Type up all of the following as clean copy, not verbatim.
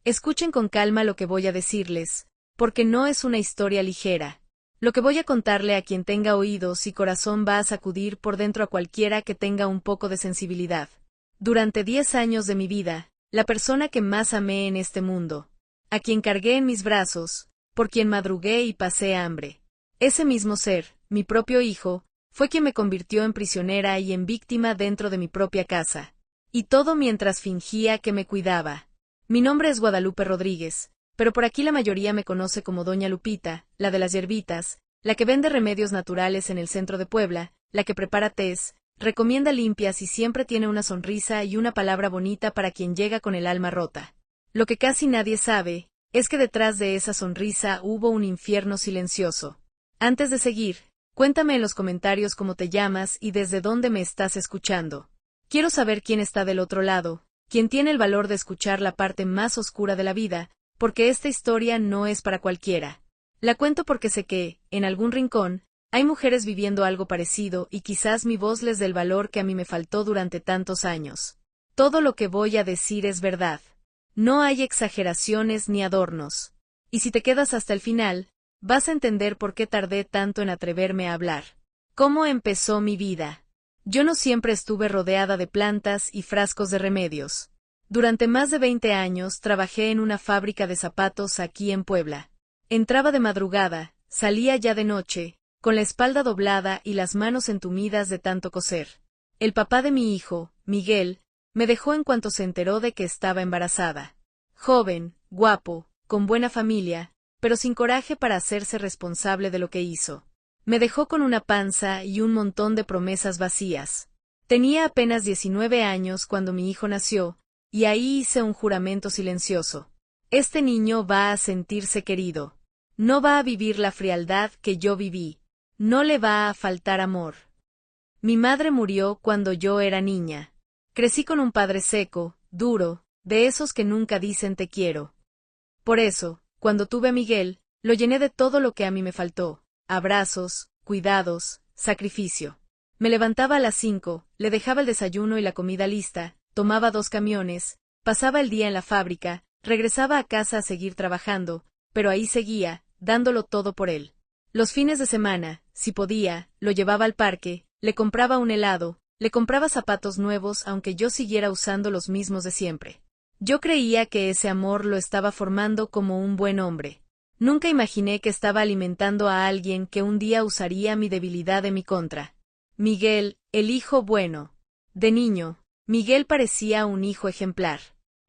Escuchen con calma lo que voy a decirles, porque no es una historia ligera. Lo que voy a contarle a quien tenga oídos y corazón va a sacudir por dentro a cualquiera que tenga un poco de sensibilidad. Durante 10 años de mi vida, la persona que más amé en este mundo, a quien cargué en mis brazos, por quien madrugué y pasé hambre. Ese mismo ser, mi propio hijo, fue quien me convirtió en prisionera y en víctima dentro de mi propia casa. Y todo mientras fingía que me cuidaba. Mi nombre es Guadalupe Rodríguez, pero por aquí la mayoría me conoce como Doña Lupita, la de las hierbitas, la que vende remedios naturales en el centro de Puebla, la que prepara tés, recomienda limpias y siempre tiene una sonrisa y una palabra bonita para quien llega con el alma rota. Lo que casi nadie sabe, es que detrás de esa sonrisa hubo un infierno silencioso. Antes de seguir, cuéntame en los comentarios cómo te llamas y desde dónde me estás escuchando. Quiero saber quién está del otro lado, quién tiene el valor de escuchar la parte más oscura de la vida, porque esta historia no es para cualquiera. La cuento porque sé que, en algún rincón, hay mujeres viviendo algo parecido y quizás mi voz les dé el valor que a mí me faltó durante tantos años. Todo lo que voy a decir es verdad. No hay exageraciones ni adornos. Y si te quedas hasta el final, vas a entender por qué tardé tanto en atreverme a hablar. ¿Cómo empezó mi vida? Yo no siempre estuve rodeada de plantas y frascos de remedios. Durante más de 20 años trabajé en una fábrica de zapatos aquí en Puebla. Entraba de madrugada, salía ya de noche, con la espalda doblada y las manos entumidas de tanto coser. El papá de mi hijo, Miguel, me dejó en cuanto se enteró de que estaba embarazada. Joven, guapo, con buena familia, pero sin coraje para hacerse responsable de lo que hizo. Me dejó con una panza y un montón de promesas vacías. Tenía apenas 19 años cuando mi hijo nació, y ahí hice un juramento silencioso. Este niño va a sentirse querido. No va a vivir la frialdad que yo viví. No le va a faltar amor. Mi madre murió cuando yo era niña. Crecí con un padre seco, duro, de esos que nunca dicen te quiero. Por eso, cuando tuve a Miguel, lo llené de todo lo que a mí me faltó. Abrazos, cuidados, sacrificio. Me levantaba a las 5, le dejaba el desayuno y la comida lista, tomaba 2 camiones, pasaba el día en la fábrica, regresaba a casa a seguir trabajando, pero ahí seguía, dándolo todo por él. Los fines de semana, si podía, lo llevaba al parque, le compraba un helado, le compraba zapatos nuevos aunque yo siguiera usando los mismos de siempre. Yo creía que ese amor lo estaba formando como un buen hombre. Nunca imaginé que estaba alimentando a alguien que un día usaría mi debilidad en mi contra. Miguel, el hijo bueno. De niño, Miguel parecía un hijo ejemplar.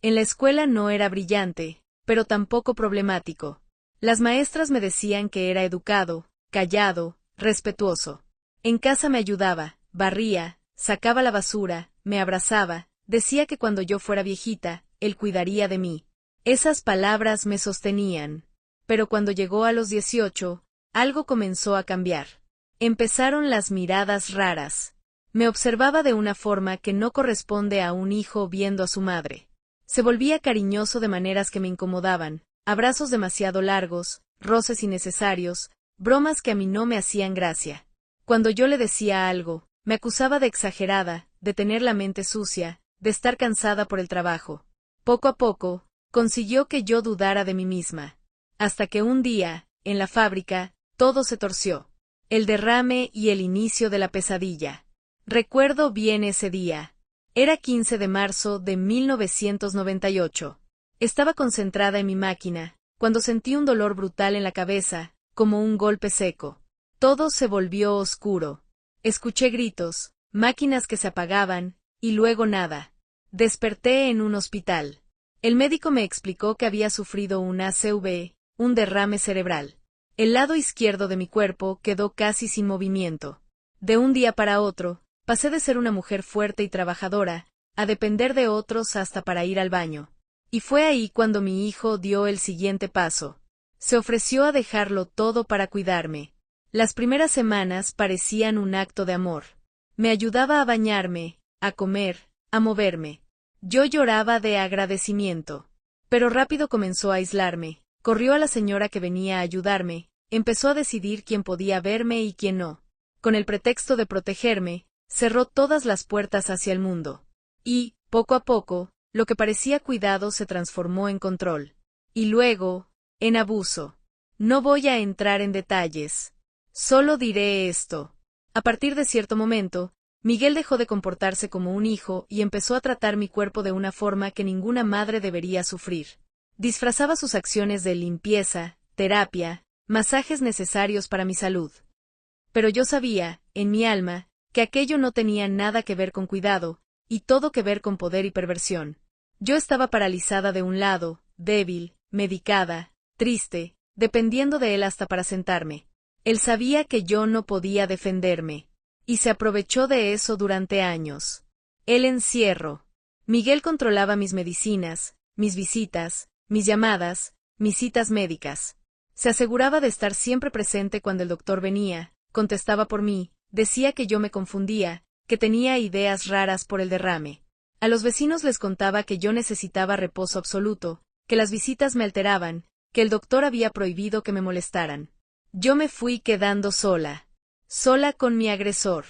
En la escuela no era brillante, pero tampoco problemático. Las maestras me decían que era educado, callado, respetuoso. En casa me ayudaba, barría, sacaba la basura, me abrazaba, decía que cuando yo fuera viejita, él cuidaría de mí. Esas palabras me sostenían. Pero cuando llegó a los 18, algo comenzó a cambiar. Empezaron las miradas raras. Me observaba de una forma que no corresponde a un hijo viendo a su madre. Se volvía cariñoso de maneras que me incomodaban, abrazos demasiado largos, roces innecesarios, bromas que a mí no me hacían gracia. Cuando yo le decía algo, me acusaba de exagerada, de tener la mente sucia, de estar cansada por el trabajo. Poco a poco, consiguió que yo dudara de mí misma. Hasta que un día, en la fábrica, todo se torció. El derrame y el inicio de la pesadilla. Recuerdo bien ese día. Era 15 de marzo de 1998. Estaba concentrada en mi máquina, cuando sentí un dolor brutal en la cabeza, como un golpe seco. Todo se volvió oscuro. Escuché gritos, máquinas que se apagaban, y luego nada. Desperté en un hospital. El médico me explicó que había sufrido un ACV, un derrame cerebral. El lado izquierdo de mi cuerpo quedó casi sin movimiento. De un día para otro, pasé de ser una mujer fuerte y trabajadora, a depender de otros hasta para ir al baño. Y fue ahí cuando mi hijo dio el siguiente paso. Se ofreció a dejarlo todo para cuidarme. Las primeras semanas parecían un acto de amor. Me ayudaba a bañarme, a comer, a moverme. Yo lloraba de agradecimiento. Pero rápido comenzó a aislarme. Corrió a la señora que venía a ayudarme, empezó a decidir quién podía verme y quién no. Con el pretexto de protegerme, cerró todas las puertas hacia el mundo. Y, poco a poco, lo que parecía cuidado se transformó en control. Y luego, en abuso. No voy a entrar en detalles. Solo diré esto. A partir de cierto momento, Miguel dejó de comportarse como un hijo y empezó a tratar mi cuerpo de una forma que ninguna madre debería sufrir. Disfrazaba sus acciones de limpieza, terapia, masajes necesarios para mi salud. Pero yo sabía, en mi alma, que aquello no tenía nada que ver con cuidado, y todo que ver con poder y perversión. Yo estaba paralizada de un lado, débil, medicada, triste, dependiendo de él hasta para sentarme. Él sabía que yo no podía defenderme, y se aprovechó de eso durante años. El encierro. Miguel controlaba mis medicinas, mis visitas, mis llamadas, mis citas médicas. Se aseguraba de estar siempre presente cuando el doctor venía, contestaba por mí, decía que yo me confundía, que tenía ideas raras por el derrame. A los vecinos les contaba que yo necesitaba reposo absoluto, que las visitas me alteraban, que el doctor había prohibido que me molestaran. Yo me fui quedando sola. Sola con mi agresor.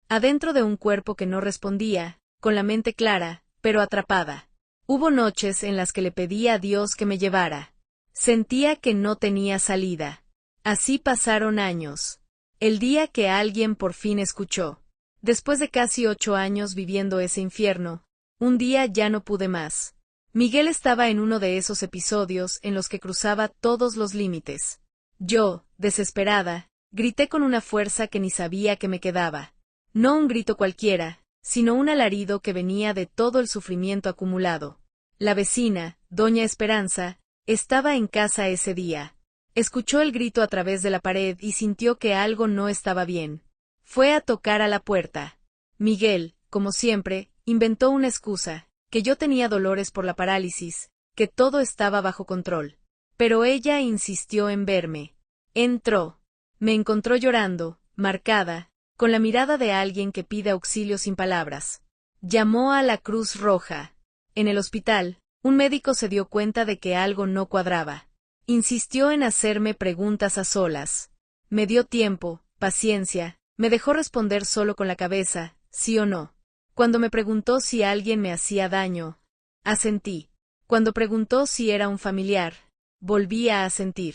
Adentro de un cuerpo que no respondía, con la mente clara, pero atrapada. Hubo noches en las que le pedí a Dios que me llevara. Sentía que no tenía salida. Así pasaron años. El día que alguien por fin escuchó. Después de casi 8 años viviendo ese infierno, un día ya no pude más. Miguel estaba en uno de esos episodios en los que cruzaba todos los límites. Yo, desesperada, grité con una fuerza que ni sabía que me quedaba. No un grito cualquiera, sino un alarido que venía de todo el sufrimiento acumulado. La vecina, doña Esperanza, estaba en casa ese día. Escuchó el grito a través de la pared y sintió que algo no estaba bien. Fue a tocar a la puerta. Miguel, como siempre, inventó una excusa, que yo tenía dolores por la parálisis, que todo estaba bajo control. Pero ella insistió en verme. Entró. Me encontró llorando, marcada, con la mirada de alguien que pide auxilio sin palabras. Llamó a la Cruz Roja. En el hospital, un médico se dio cuenta de que algo no cuadraba. Insistió en hacerme preguntas a solas. Me dio tiempo, paciencia, me dejó responder solo con la cabeza, sí o no. Cuando me preguntó si alguien me hacía daño, asentí. Cuando preguntó si era un familiar, volví a asentir.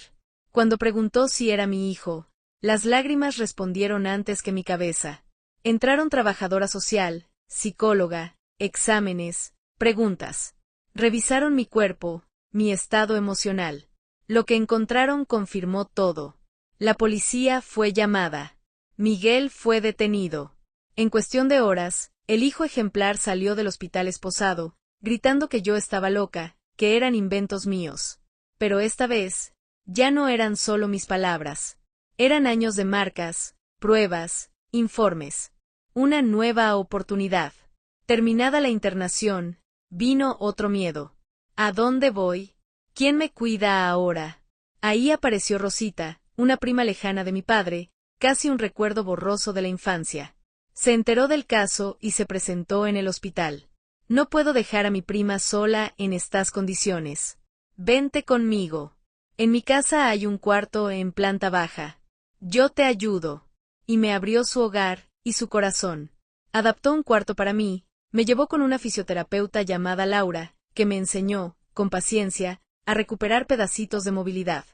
Cuando preguntó si era mi hijo, las lágrimas respondieron antes que mi cabeza. Entraron trabajadora social, psicóloga, exámenes, preguntas. Revisaron mi cuerpo, mi estado emocional. Lo que encontraron confirmó todo. La policía fue llamada. Miguel fue detenido. En cuestión de horas, el hijo ejemplar salió del hospital esposado, gritando que yo estaba loca, que eran inventos míos. Pero esta vez, ya no eran solo mis palabras. Eran años de marcas, pruebas, informes. Una nueva oportunidad. Terminada la internación, vino otro miedo. ¿A dónde voy? ¿Quién me cuida ahora? Ahí apareció Rosita, una prima lejana de mi padre, casi un recuerdo borroso de la infancia. Se enteró del caso y se presentó en el hospital. No puedo dejar a mi prima sola en estas condiciones. Vente conmigo. En mi casa hay un cuarto en planta baja. Yo te ayudo. Y me abrió su hogar y su corazón. Adaptó un cuarto para mí, me llevó con una fisioterapeuta llamada Laura, que me enseñó, con paciencia, a recuperar pedacitos de movilidad.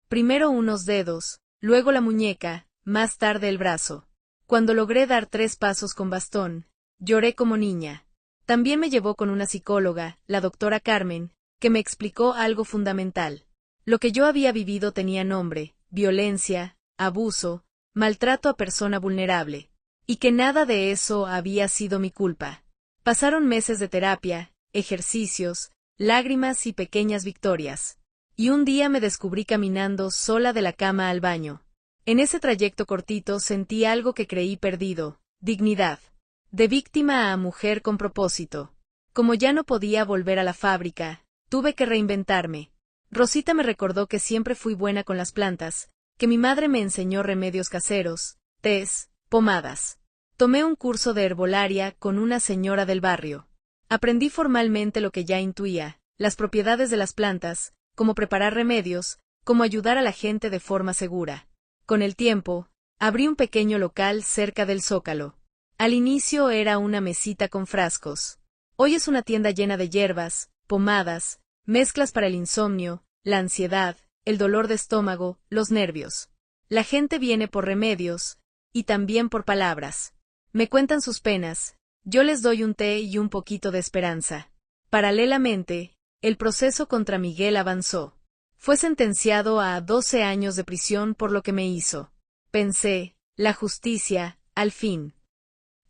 Primero unos dedos, luego la muñeca, más tarde el brazo. Cuando logré dar 3 pasos con bastón, lloré como niña. También me llevó con una psicóloga, la doctora Carmen, que me explicó algo fundamental. Lo que yo había vivido tenía nombre: violencia, abuso, maltrato a persona vulnerable. Y que nada de eso había sido mi culpa. Pasaron meses de terapia, ejercicios, lágrimas y pequeñas victorias. Y un día me descubrí caminando sola de la cama al baño. En ese trayecto cortito sentí algo que creí perdido: dignidad. De víctima a mujer con propósito. Como ya no podía volver a la fábrica, tuve que reinventarme. Rosita me recordó que siempre fui buena con las plantas, que mi madre me enseñó remedios caseros, tés, pomadas. Tomé un curso de herbolaria con una señora del barrio. Aprendí formalmente lo que ya intuía: las propiedades de las plantas, cómo preparar remedios, cómo ayudar a la gente de forma segura. Con el tiempo, abrí un pequeño local cerca del Zócalo. Al inicio era una mesita con frascos. Hoy es una tienda llena de hierbas, pomadas, mezclas para el insomnio, la ansiedad, el dolor de estómago, los nervios. La gente viene por remedios, y también por palabras. Me cuentan sus penas, yo les doy un té y un poquito de esperanza. Paralelamente, el proceso contra Miguel avanzó. Fue sentenciado a 12 años de prisión por lo que me hizo. Pensé, la justicia, al fin.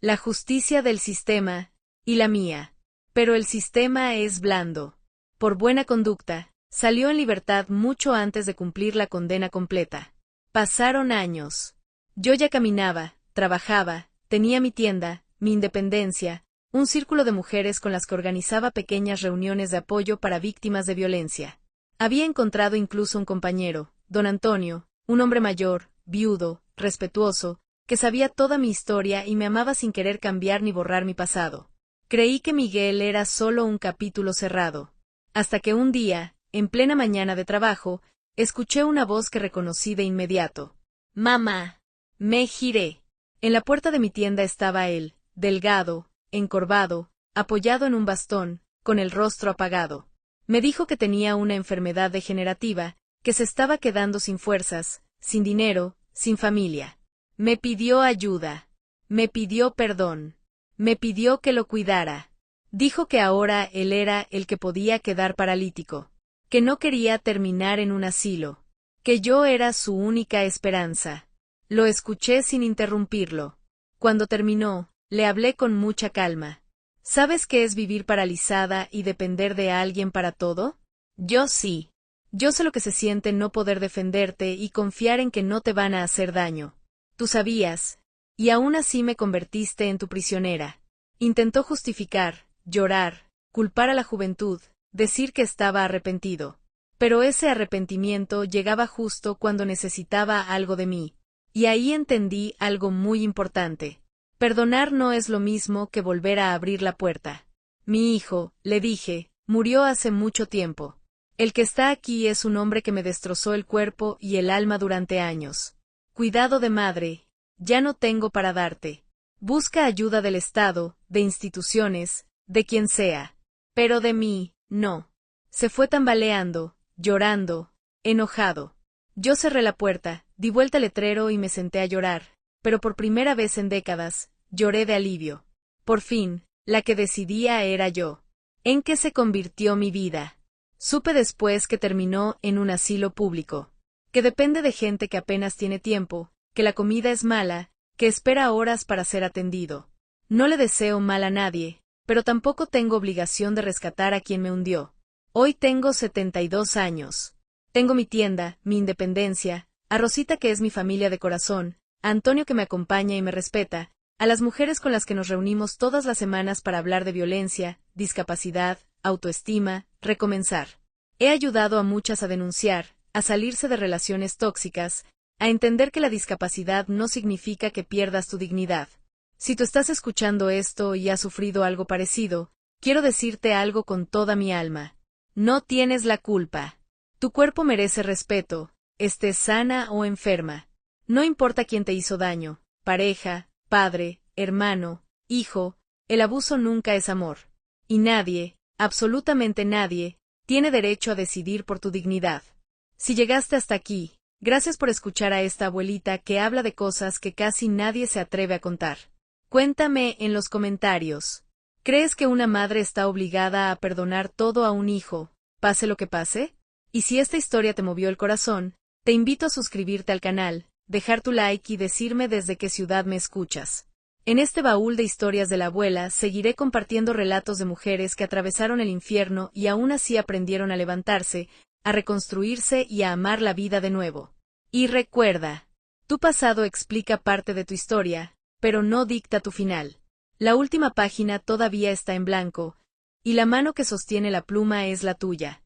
La justicia del sistema, y la mía. Pero el sistema es blando. Por buena conducta, salió en libertad mucho antes de cumplir la condena completa. Pasaron años. Yo ya caminaba, trabajaba, tenía mi tienda, mi independencia, un círculo de mujeres con las que organizaba pequeñas reuniones de apoyo para víctimas de violencia. Había encontrado incluso un compañero, don Antonio, un hombre mayor, viudo, respetuoso, que sabía toda mi historia y me amaba sin querer cambiar ni borrar mi pasado. Creí que Miguel era solo un capítulo cerrado. Hasta que un día, en plena mañana de trabajo, escuché una voz que reconocí de inmediato. «Mamá». Me giré. En la puerta de mi tienda estaba él, delgado, encorvado, apoyado en un bastón, con el rostro apagado. Me dijo que tenía una enfermedad degenerativa, que se estaba quedando sin fuerzas, sin dinero, sin familia. Me pidió ayuda. Me pidió perdón. Me pidió que lo cuidara. Dijo que ahora él era el que podía quedar paralítico. Que no quería terminar en un asilo. Que yo era su única esperanza. Lo escuché sin interrumpirlo. Cuando terminó, le hablé con mucha calma. ¿Sabes qué es vivir paralizada y depender de alguien para todo? Yo sí. Yo sé lo que se siente no poder defenderte y confiar en que no te van a hacer daño. Tú sabías, y aún así me convertiste en tu prisionera. Intentó justificar, llorar, culpar a la juventud, decir que estaba arrepentido. Pero ese arrepentimiento llegaba justo cuando necesitaba algo de mí. Y ahí entendí algo muy importante. Perdonar no es lo mismo que volver a abrir la puerta. Mi hijo, le dije, murió hace mucho tiempo. El que está aquí es un hombre que me destrozó el cuerpo y el alma durante años. Cuidado de madre, ya no tengo para darte. Busca ayuda del Estado, de instituciones, de quien sea. Pero de mí, no. Se fue tambaleando, llorando, enojado. Yo cerré la puerta, di vuelta al letrero y me senté a llorar, pero por primera vez en décadas, lloré de alivio. Por fin, la que decidía era yo. ¿En qué se convirtió mi vida? Supe después que terminó en un asilo público. Que depende de gente que apenas tiene tiempo, que la comida es mala, que espera horas para ser atendido. No le deseo mal a nadie, pero tampoco tengo obligación de rescatar a quien me hundió. Hoy tengo 72 años. Tengo mi tienda, mi independencia, a Rosita que es mi familia de corazón, a Antonio que me acompaña y me respeta, a las mujeres con las que nos reunimos todas las semanas para hablar de violencia, discapacidad, autoestima, recomenzar. He ayudado a muchas a denunciar, a salirse de relaciones tóxicas, a entender que la discapacidad no significa que pierdas tu dignidad. Si tú estás escuchando esto y has sufrido algo parecido, quiero decirte algo con toda mi alma. No tienes la culpa. Tu cuerpo merece respeto, estés sana o enferma. No importa quién te hizo daño, pareja, padre, hermano, hijo, el abuso nunca es amor. Y nadie, absolutamente nadie, tiene derecho a decidir por tu dignidad. Si llegaste hasta aquí, gracias por escuchar a esta abuelita que habla de cosas que casi nadie se atreve a contar. Cuéntame en los comentarios. ¿Crees que una madre está obligada a perdonar todo a un hijo, pase lo que pase? Y si esta historia te movió el corazón, te invito a suscribirte al canal, dejar tu like y decirme desde qué ciudad me escuchas. En este baúl de historias de la abuela seguiré compartiendo relatos de mujeres que atravesaron el infierno y aún así aprendieron a levantarse, a reconstruirse y a amar la vida de nuevo. Y recuerda, tu pasado explica parte de tu historia, pero no dicta tu final. La última página todavía está en blanco, y la mano que sostiene la pluma es la tuya.